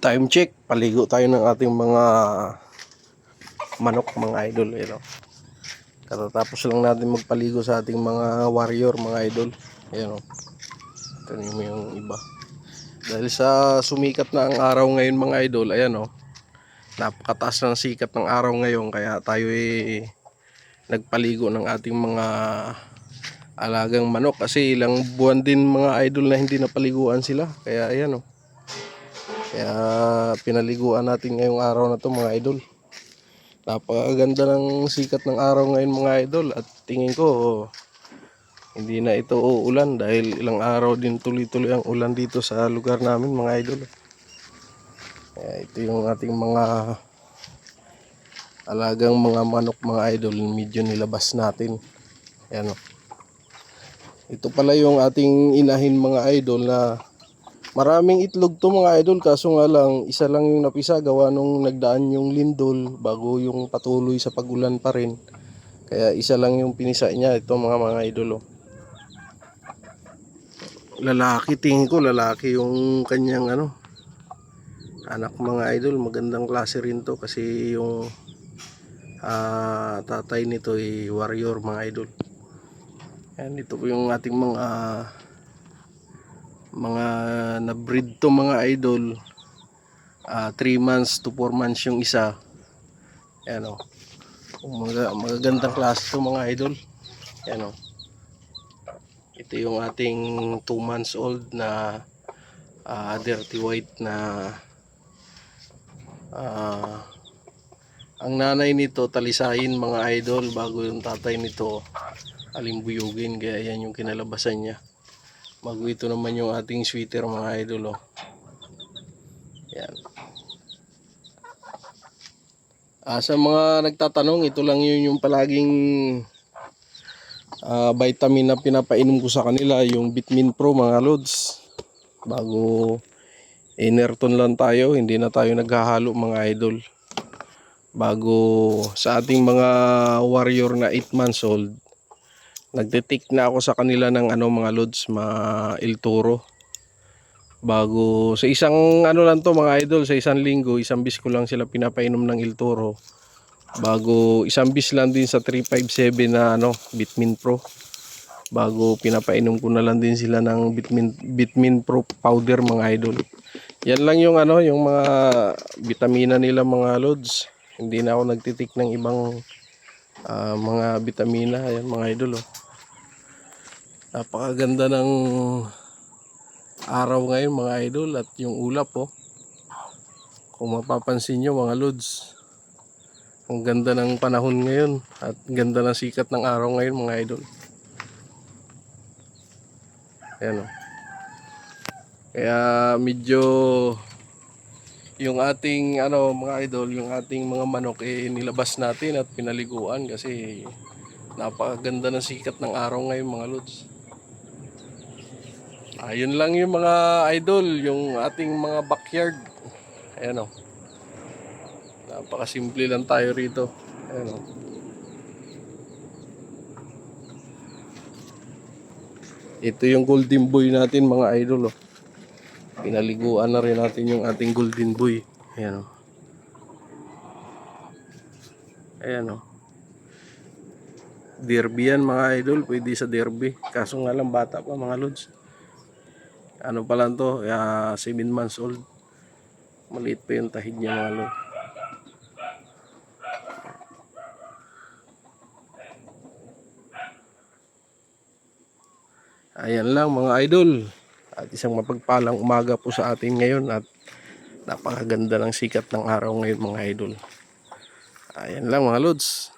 Time check, paligo tayo ng ating mga manok, mga idol. Katatapos lang natin magpaligo sa ating mga warrior, mga idol. Ayan, ito yung iba. Dahil sa sumikat na ang araw ngayon, mga idol, ayan, napakataas ng sikat ng araw ngayon, kaya tayo nagpaligo ng ating mga alagang manok. Kasi ilang buwan din, mga idol, na hindi napaliguan sila. Kaya ayan, kaya pinaliguan natin ngayong araw na to, mga idol. Napakaganda ng sikat ng araw ngayon, mga idol. At tingin ko hindi na ito uulan dahil ilang araw din tuloy-tuloy ang ulan dito sa lugar namin, mga idol. Kaya ito yung ating mga alagang mga manok, mga idol, medyo nilabas natin. Ayan, ito pala yung ating inahin, mga idol, na maraming itlog to, mga idol, kaso nga lang isa lang yung napisa gawa nung nagdaan yung lindol bago yung patuloy sa pagulan pa rin. Kaya isa lang yung pinisa niya, ito mga idol. Lalaki, tingin ko lalaki yung kanyang anak, mga idol. Magandang klase rin to kasi yung tatay nito ay warrior, mga idol. Yan, ito po yung ating mga na-breed to, mga idol. 3 months to 4 months yung isa. Yan, magagandang klase to, mga idol. Yan, ito yung ating 2 months old na dirty white na ang nanay nito talisayin, mga idol, bago yung tatay nito alimbuyugin. Kaya yan yung kinalabasan niya. Bago ito naman yung ating sweater, mga idol. Yan. Sa mga nagtatanong, ito lang yung palaging vitamin na pinapainom ko sa kanila, yung Vitamin Pro, mga lods. Bago inerton lang tayo, hindi na tayo naghahalo, mga idol. Bago sa ating mga warrior na 8 months old, nagtitik na ako sa kanila ng mga lods, mga El Toro. Bago sa isang lang to, mga idol, sa isang linggo, isang bis ko lang sila pinapainom ng El Toro. Bago isang bis lang din sa 357 na Vitamin Pro. Bago pinapainom ko na lang din sila ng Vitamin Pro powder, mga idol. Yan lang yung yung mga vitamina nila, mga lods. Hindi na ako nagtitik ng ibang mga vitamina. Ayan, mga idol. Napakaganda ng araw ngayon, mga idol, at yung ulap, kung mapapansin nyo, mga lods, ang ganda ng panahon ngayon at ganda ng sikat ng araw ngayon, mga idol. Ayan, kaya medyo yung ating mga idol, yung ating mga manok nilabas natin at pinaliguan kasi napakaganda ng sikat ng araw ngayon, mga lods. Ayun lang yung mga idol, yung ating mga backyard. Ayan, napakasimple lang tayo rito. Ayan, ito yung golden boy natin, mga idol. Pinaliguan na rin natin yung ating golden boy. Ayan, ayan, derby yan, mga idol. Pwede sa derby, kaso nga lang bata pa, mga lods. Pa lang to, 7 months old. Maliit pa yung tahid niya, mga lods. Ayan lang, mga idol. At isang mapagpalang umaga po sa atin ngayon. At napakaganda ng sikat ng araw ngayon, mga idol. Ayan lang, mga lods.